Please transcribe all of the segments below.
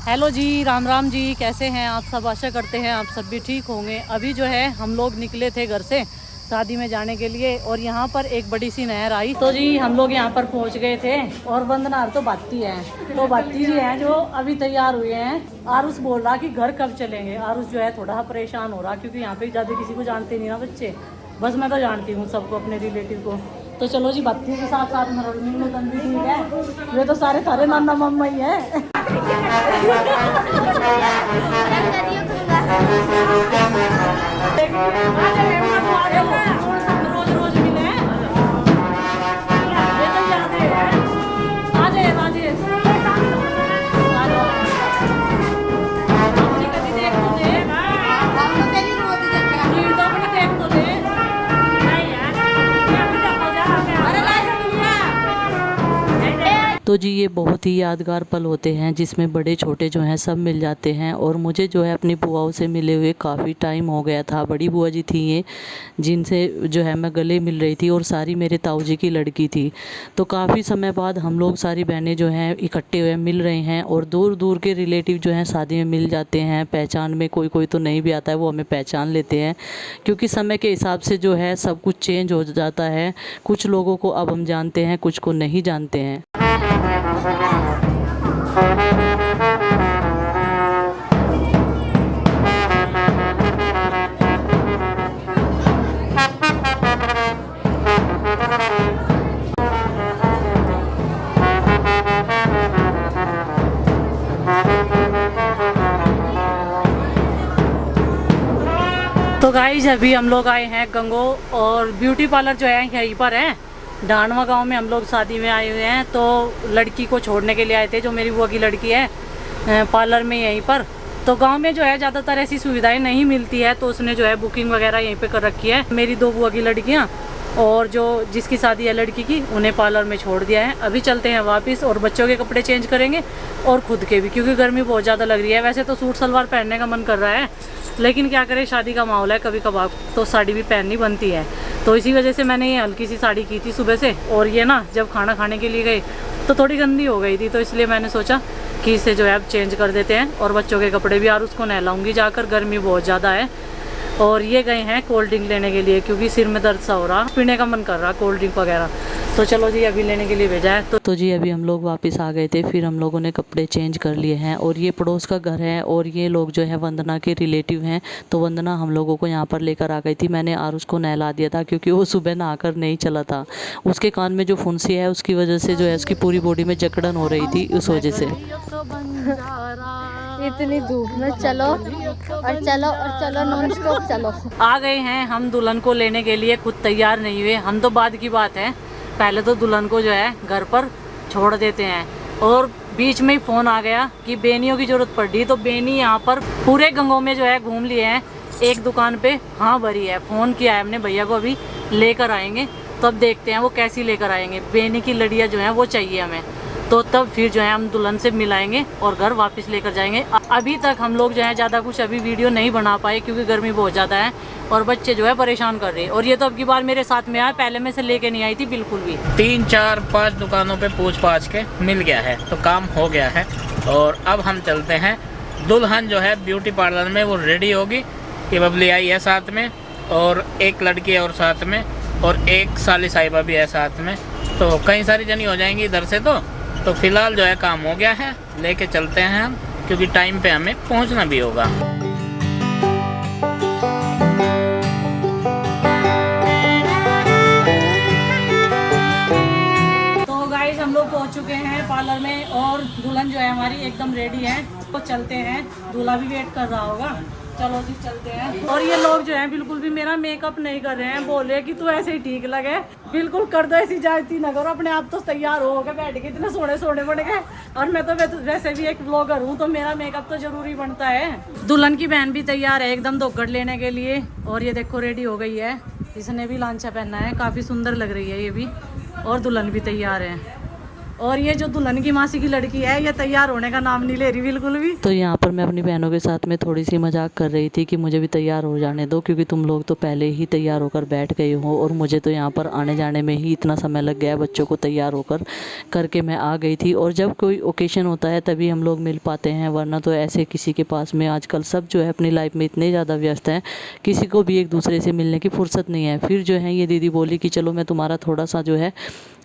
Hello जी, राम राम जी। कैसे हैं आप सब? आशा करते हैं आप सब भी ठीक होंगे। अभी जो है हम लोग निकले थे घर से शादी में जाने के लिए और यहाँ पर एक बड़ी सी नहर आई तो जी हम लोग यहाँ पर पहुँच गए थे। और वंदनार तो बाती है, तो बाती जी हैं जो अभी तैयार हुए हैं। आरुष बोल रहा कि घर कब चलेंगे। आरुष जो है थोड़ा परेशान हो रहा क्योंकि यहाँ पे ज़्यादा किसी को जानते नहीं ना बच्चे, बस मैं तो जानती हूँ सबको, अपने रिलेटिव को। तो चलो जी, बत्ती के साथ साथ मनोरंजन भी ठीक है। ये तो सारे थारे नाना मम्मा ही है। रोज रोज मिले ये तो याद है। आ जाए राजेश, अपनी कभी देख तो दे, भीड़ तो अपनी देख तो दे। तो जी ये बहुत ही यादगार पल होते हैं जिसमें बड़े छोटे जो हैं सब मिल जाते हैं। और मुझे जो है अपनी बुआओं से मिले हुए काफ़ी टाइम हो गया था। बड़ी बुआ जी थी ये, जिनसे जो है मैं गले मिल रही थी और सारी मेरे ताऊ जी की लड़की थी। तो काफ़ी समय बाद हम लोग सारी बहनें जो हैं इकट्ठे हुए मिल रहे हैं। और दूर दूर के रिलेटिव जो हैं शादी में मिल जाते हैं। पहचान में कोई कोई तो नहीं भी आता है, वो हमें पहचान लेते हैं क्योंकि समय के हिसाब से जो है सब कुछ चेंज हो जाता है। कुछ लोगों को अब हम जानते हैं, कुछ को नहीं जानते हैं। तो गाइस अभी हम लोग आए हैं गंगो, और ब्यूटी पार्लर जो है यहीं पर है डानवा गांव में। हम लोग शादी में आए हुए हैं तो लड़की को छोड़ने के लिए आए थे, जो मेरी बुआ की लड़की है पार्लर में यहीं पर। तो गांव में जो है ज़्यादातर ऐसी सुविधाएं नहीं मिलती है, तो उसने जो है बुकिंग वगैरह यहीं पे कर रखी है। मेरी दो बुआ की लड़कियां और जो जिसकी शादी है लड़की की, उन्हें पार्लर में छोड़ दिया है। अभी चलते हैं वापस और बच्चों के कपड़े चेंज करेंगे और खुद के भी, क्योंकि गर्मी बहुत ज़्यादा लग रही है। वैसे तो सूट सलवार पहनने का मन कर रहा है, लेकिन क्या करें, शादी का माहौल है, कभी कभार तो साड़ी भी पहननी बनती है। तो इसी वजह से मैंने ये हल्की सी साड़ी की थी सुबह से, और ये ना जब खाना खाने के लिए गए तो थोड़ी गंदी हो गई थी, तो इसलिए मैंने सोचा कि इसे जो है अब चेंज कर देते हैं। और बच्चों के कपड़े भी यार उसको नहलाऊंगी जाकर, गर्मी बहुत ज़्यादा है। और ये गए हैं कोल्ड ड्रिंक लेने के लिए क्योंकि सिर में दर्द सा हो रहा, पीने का मन कर रहा कोल्ड ड्रिंक वगैरह। तो चलो जी अभी लेने के लिए भेजा है। तो जी अभी हम लोग वापस आ गए थे, फिर हम लोगों ने कपड़े चेंज कर लिए हैं। और ये पड़ोस का घर है और ये लोग जो है वंदना के रिलेटिव हैं। तो वंदना हम लोगों को यहाँ पर लेकर आ गई थी। मैंने आरुष को नहला दिया था क्योंकि वो सुबह नहाकर नहीं चला था। उसके कान में जो फुंसी है उसकी वजह से जो है उसकी पूरी बॉडी में जकड़न हो रही थी, उस वजह से। इतनी धूप में चलो और चलो और चलो, नॉन स्टॉप चलो। आ गए हैं हम दुल्हन को लेने के लिए, खुद तैयार नहीं हुए हम तो, बाद की बात है। पहले तो दुल्हन को जो है घर पर छोड़ देते हैं और बीच में ही फ़ोन आ गया कि बेनियों की ज़रूरत पड़ रही। तो बेनी यहाँ पर पूरे गंगों में जो है घूम लिए हैं, एक दुकान पे हाँ भरी है। फ़ोन किया है हमने भैया को, अभी लेकर आएंगे। तो अब देखते हैं वो कैसी लेकर आएंगे। बेनी की लड़ियाँ जो हैं वो चाहिए हमें, तो तब फिर जो है हम दुल्हन से मिलाएंगे और घर वापस लेकर जाएंगे। अभी तक हम लोग जो है ज़्यादा कुछ अभी वीडियो नहीं बना पाए क्योंकि गर्मी बहुत ज़्यादा है और बच्चे जो है परेशान कर रहे हैं। और ये तो अब की बार मेरे साथ में आया, पहले में से लेके नहीं आई थी बिल्कुल भी। 3 4 5 दुकानों पे पूछ पाछ के मिल गया है, तो काम हो गया है। और अब हम चलते हैं। दुल्हन जो है ब्यूटी पार्लर में वो रेडी होगी। ये बबली आई है साथ में, और एक लड़की है और साथ में, और एक साली साहिबा भी है साथ में। तो कई सारी जनी हो जाएंगी इधर से। तो फिलहाल जो है काम हो गया है, लेके चलते हैं हम, क्योंकि टाइम पे हमें पहुंचना भी होगा। तो गाइस हम लोग पहुंच चुके हैं पार्लर में और दुल्हन जो है हमारी एकदम रेडी है। तो चलते हैं, दूल्हा भी वेट कर रहा होगा। चलो जी चलते हैं। और ये लोग जो हैं बिल्कुल भी मेरा मेकअप नहीं कर रहे हैं, बोल रहे हैं कि तू ऐसे ही ठीक लगे, बिल्कुल कर दो, ऐसी जाती ना करो, अपने आप तो तैयार हो गए बैठ के, इतने सोने सोने बन गए। और मैं तो वैसे भी एक ब्लॉगर हूँ, तो मेरा मेकअप तो जरूरी बनता है। दुल्हन की बहन भी तैयार है एकदम धोखड़ लेने के लिए, और ये देखो रेडी हो गई है। इसने भी लांचा पहना है, काफ़ी सुंदर लग रही है ये भी, और दुल्हन भी तैयार है। और ये जो दुल्हन की मासी की लड़की है ये तैयार होने का नाम नहीं ले रही बिल्कुल भी। तो यहाँ पर मैं अपनी बहनों के साथ में थोड़ी सी मजाक कर रही थी कि मुझे भी तैयार हो जाने दो, क्योंकि तुम लोग तो पहले ही तैयार होकर बैठ गए हो और मुझे तो यहाँ पर आने जाने में ही इतना समय लग गया, बच्चों को तैयार होकर करके मैं आ गई थी। और जब कोई ओकेशन होता है तभी हम लोग मिल पाते हैं, वरना तो ऐसे किसी के पास में आजकल सब जो है अपनी लाइफ में इतने ज़्यादा व्यस्त हैं, किसी को भी एक दूसरे से मिलने की फुर्सत नहीं है। फिर जो है ये दीदी बोली कि चलो मैं तुम्हारा थोड़ा सा जो है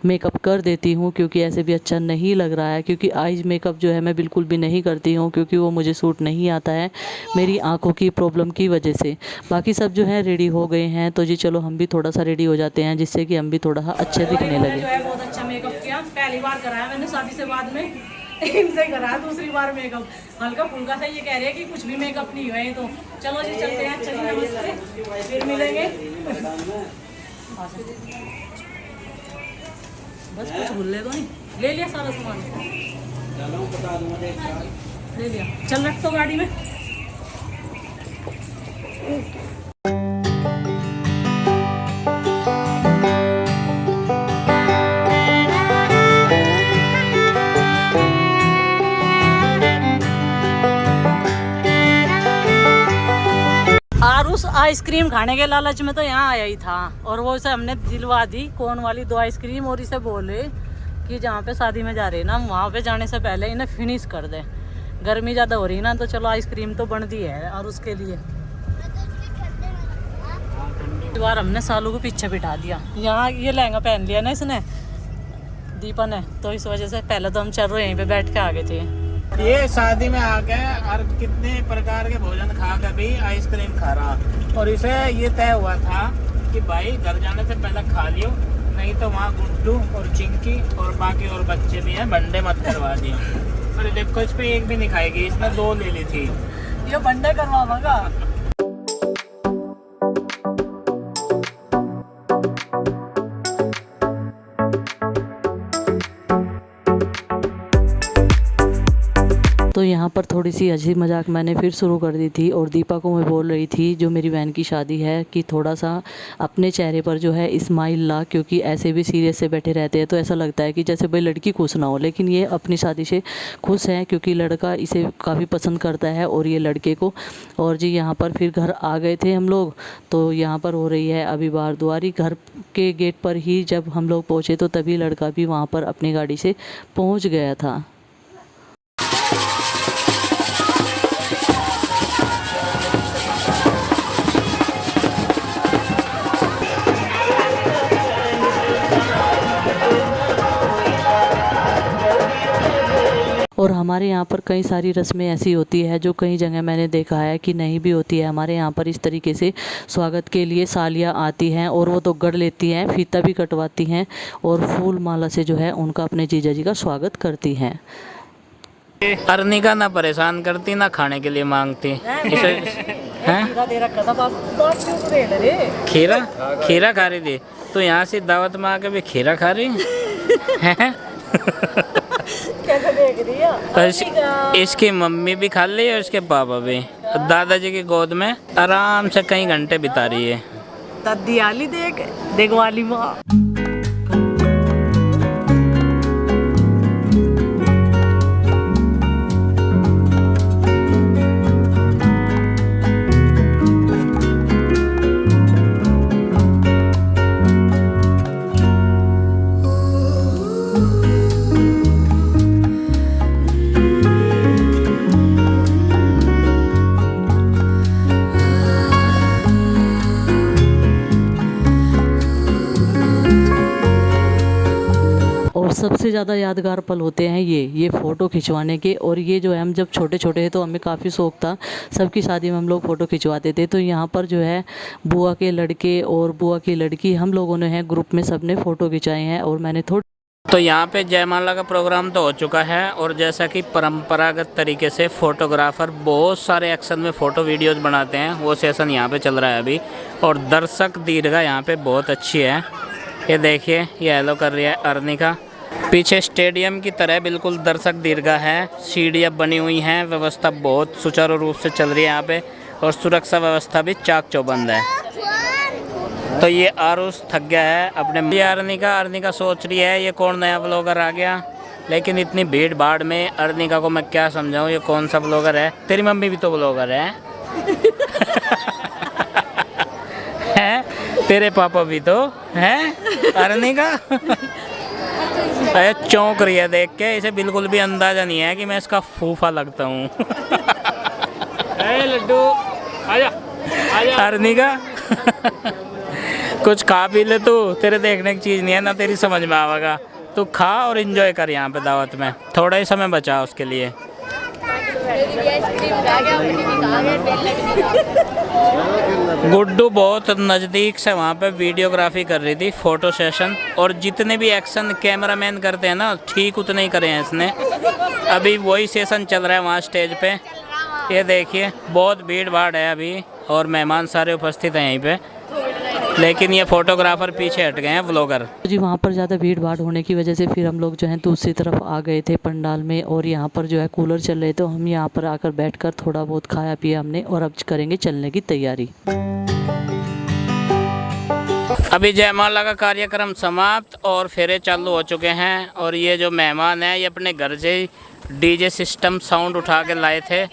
मेकअप कर देती हूँ, क्योंकि ऐसे भी अच्छा नहीं लग रहा है। क्योंकि आईज मेकअप जो है मैं बिल्कुल भी नहीं करती हूँ, क्योंकि वो मुझे सूट नहीं आता है मेरी आंखों की प्रॉब्लम की वजह से। बाकी सब जो है रेडी हो गए हैं, तो जी चलो हम भी थोड़ा सा रेडी हो जाते हैं, जिससे कि हम भी थोड़ा अच्छे दिखने लगे। जो है बहुत अच्छा मेकअप किया, पहली बार कराया मैंने शादी से बाद में, इनसे कराया दूसरी बार मेकअप। हल्का फुल्का सा ये कह रहे हैं कि कुछ भी मेकअप नहीं हुआ है। तो चलो जी चलते हैं, चलिए नमस्ते, फिर मिलेंगे। बस कुछ भूल ले तो नहीं, ले लिया सारा सामान, ले लिया, चल रख तो गाड़ी में। आरुष आइसक्रीम खाने के लालच में तो यहाँ आया ही था, और वो इसे हमने दिलवा दी कोन वाली 2 आइसक्रीम, और इसे बोले कि जहाँ पे शादी में जा रहे हैं ना वहाँ पे जाने से पहले इन्हें फिनिश कर दे। गर्मी ज़्यादा हो रही ना, तो चलो आइसक्रीम तो बन दी है और उसके लिए इस बार हमने सालू को पीछे बिठा दिया। यहाँ ये लहंगा पहन लिया ना इसने, दीपा ने, तो इस वजह से पहले तो हम चल रहे यहीं पे बैठ के आ गए थे। ये शादी में आके और कितने प्रकार के भोजन खा कर भी आइसक्रीम खा रहा, और इसे ये तय हुआ था कि भाई घर जाने से पहले खा लियो, नहीं तो वहाँ गुड्डू और चिंकी और बाकी और बच्चे भी हैं, बंडे मत करवा दियो। अरे देखो इस पे एक भी नहीं खाएगी, इसने 2 ले ली थी, ये बंडे करवागा। तो यहाँ पर थोड़ी सी हंसी मजाक मैंने फिर शुरू कर दी थी, और दीपा को मैं बोल रही थी जो मेरी बहन की शादी है कि थोड़ा सा अपने चेहरे पर जो है स्माइल ला, क्योंकि ऐसे भी सीरियस से बैठे रहते हैं तो ऐसा लगता है कि जैसे भाई लड़की खुश ना हो, लेकिन ये अपनी शादी से खुश है क्योंकि लड़का इसे काफ़ी पसंद करता है और ये लड़के को। और जी यहाँ पर फिर घर आ गए थे हम लोग, तो यहाँ पर हो रही है अभी बारदुआरी। घर के गेट पर ही जब हम लोग पहुँचे तो तभी लड़का भी वहाँ पर अपनी गाड़ी से पहुँच गया था। और हमारे यहाँ पर कई सारी रस्में ऐसी होती है जो कई जगह मैंने देखा है कि नहीं भी होती है। हमारे यहाँ पर इस तरीके से स्वागत के लिए सालियाँ आती हैं और वो तो गढ़ लेती हैं, फीता भी कटवाती हैं और फूल माला से जो है उनका अपने जीजा जी का स्वागत करती हैं। अर्निका ना परेशान करती ना खाने के लिए मांगती। इसे खीरा खीरा खा रही थी, तो यहाँ से दावत में आके भी खीरा खा रही है। कैसे देख रही है? इसकी मम्मी भी खा ली और इसके पापा भी, दादाजी की गोद में आराम से कई घंटे बिता रही है। दादी आली देख वाली माँ। और सबसे ज़्यादा यादगार पल होते हैं ये फ़ोटो खिंचवाने के। और ये जो है हम जब छोटे छोटे थे तो हमें काफ़ी शौक था, सबकी शादी में हम लोग फ़ोटो खिंचवाते थे। तो यहाँ पर जो है बुआ के लड़के और बुआ की लड़की हम लोगों ने है ग्रुप में सबने फ़ोटो खिंचाए हैं। और मैंने तो यहाँ पे जयमाला का प्रोग्राम तो हो चुका है, और जैसा कि परंपरागत तरीके से फोटोग्राफर बहुत सारे एक्शन में फ़ोटो वीडियोस बनाते हैं, वो सेशन यहाँ पे चल रहा है अभी। और दर्शक दीर्घा यहाँ पे बहुत अच्छी है, ये देखिए ये हेलो कर रही है अर्निका। पीछे स्टेडियम की तरह बिल्कुल दर्शक दीर्घा है, सीढ़ियाँ बनी हुई हैं, व्यवस्था बहुत सुचारू रूप से चल रही है यहाँ पे, और सुरक्षा व्यवस्था भी चाक चौबंद है। तो ये आरुष थक गया है अपने। अर्निका सोच रही है ये कौन नया ब्लॉगर आ गया, लेकिन इतनी भीड़ भाड़ में अर्निका को मैं क्या समझाऊँ, ये कौन सा ब्लॉगर है। तेरी मम्मी भी तो ब्लॉगर है। हैं, तेरे पापा भी तो हैं अर्निका। अरे चौंक रही है देख के, इसे बिल्कुल भी अंदाजा नहीं है कि मैं इसका फूफा लगता हूँ। लड्डू आजा आजा अर्निका। कुछ खा पी ले तू, तेरे देखने की चीज़ नहीं है ना, तेरी समझ में आवेगा। तू खा और एंजॉय कर यहाँ पे दावत में, थोड़ा ही समय बचा उसके लिए। गुड्डू बहुत नज़दीक से वहाँ पे वीडियोग्राफी कर रही थी, फ़ोटो सेशन, और जितने भी एक्शन कैमरामैन करते हैं ना ठीक उतने ही करे हैं इसने। अभी वही सेशन चल रहा है वहाँ स्टेज पे। ये देखिए बहुत भीड़ भाड़ है अभी और मेहमान सारे उपस्थित हैं यहीं पे, लेकिन ये फोटोग्राफर पीछे हट गए हैं व्लॉगर जी। वहाँ पर ज़्यादा भीड़ भाड़ होने की वजह से फिर हम लोग जो हैं दूसरी तरफ आ गए थे पंडाल में, और यहाँ पर जो है कूलर चल रहे, तो हम यहाँ पर आकर बैठकर थोड़ा बहुत खाया पिया हमने, और अब करेंगे चलने की तैयारी। अभी जयमाला का कार्यक्रम समाप्त और फेरे चालू हो चुके हैं। और ये जो मेहमान हैं ये अपने घर से डीजे सिस्टम साउंड उठा के लाए थे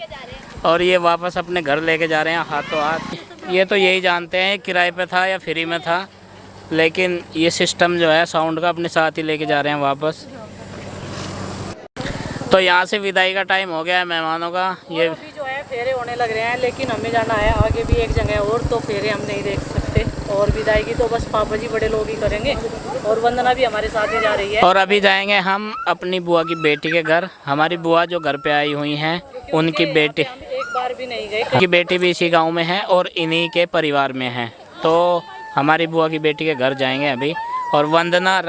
और ये वापस अपने घर लेके जा रहे हैं हाथों हाथ। ये तो यही जानते हैं किराए पे था या फ्री में था, लेकिन ये सिस्टम जो है साउंड का अपने साथ ही लेके जा रहे हैं वापस। तो यहाँ से विदाई का टाइम हो गया है मेहमानों का। ये अभी जो है फेरे होने लग रहे हैं, लेकिन हमें जाना है आगे भी एक जगह और, तो फेरे हम नहीं देख सकते। और विदाई की तो बस पापा जी बड़े लोग ही करेंगे, और वंदना भी हमारे साथ ही जा रही है। और अभी जाएंगे हम अपनी बुआ की बेटी के घर। हमारी बुआ जो घर पे आई हुई हैं उनकी बेटी, हम एक बार भी नहीं गए। उनकी बेटी भी इसी गांव में है और इन्हीं के परिवार में है, तो हमारी बुआ की बेटी के घर जाएंगे अभी। और वंदना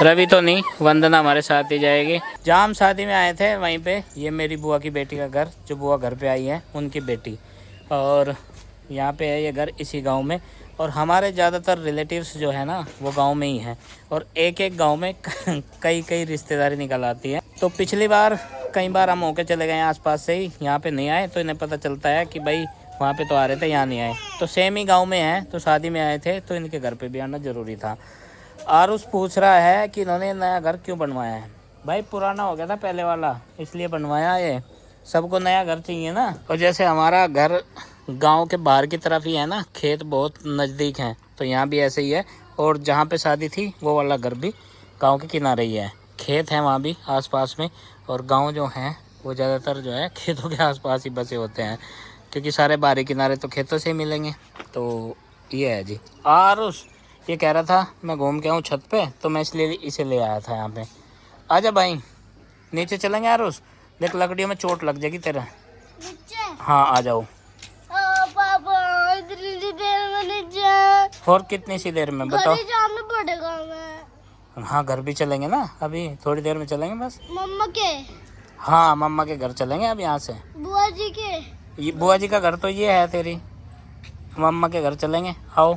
रवि तो नहीं, वंदना हमारे साथ ही जाएगी। जहाँ हम शादी में आए थे वहीं पे ये मेरी बुआ की बेटी का घर, जो बुआ घर पे आई है उनकी बेटी, और यहाँ पे है ये घर इसी गांव में। और हमारे ज़्यादातर रिलेटिव्स जो है ना वो गांव में ही हैं, और एक एक गांव में कई कई रिश्तेदारी निकल आती है। तो पिछली बार कई बार हम होके चले गए आसपास से ही, यहाँ पे नहीं आए, तो इन्हें पता चलता है कि भाई वहाँ पे तो आ रहे थे, यहाँ नहीं आए। तो सेम ही गाँव में है, तो शादी में आए थे तो इनके घर पर भी आना ज़रूरी था। आरुष पूछ रहा है कि इन्होंने नया घर क्यों बनवाया है। भाई पुराना हो गया था पहले वाला, इसलिए बनवाया। ये सबको नया घर चाहिए ना। और जैसे हमारा घर गांव के बाहर की तरफ ही है ना, खेत बहुत नज़दीक हैं, तो यहाँ भी ऐसे ही है। और जहाँ पे शादी थी वो वाला घर भी गांव के किनारे ही है, खेत हैं वहाँ भी आसपास में। और गांव जो हैं वो ज़्यादातर जो है खेतों के आसपास ही बसे होते हैं, क्योंकि सारे बाहरी किनारे तो खेतों से ही मिलेंगे। तो ये है जी। आरुष ये कह रहा था मैं घूम के आऊँ छत पे, तो मैं इसलिए इसे ले आया था यहाँ पे। आजा भाई नीचे चलेंगे आरुष, देख लकड़ियों में चोट लग जाएगी तेरा। हाँ आ जाओ। पापा इतनी देर में नहीं जा। और कितनी सी देर में बताओ। जाना पड़ेगा मैं। हाँ घर भी चलेंगे ना, अभी थोड़ी देर में चलेंगे बस। मम्मा के? हाँ मम्मा के घर चलेंगे अब यहाँ से। बुआ जी के? ये बुआ जी का घर तो ये है तेरी, मम्मा के घर चलेंगे। आओ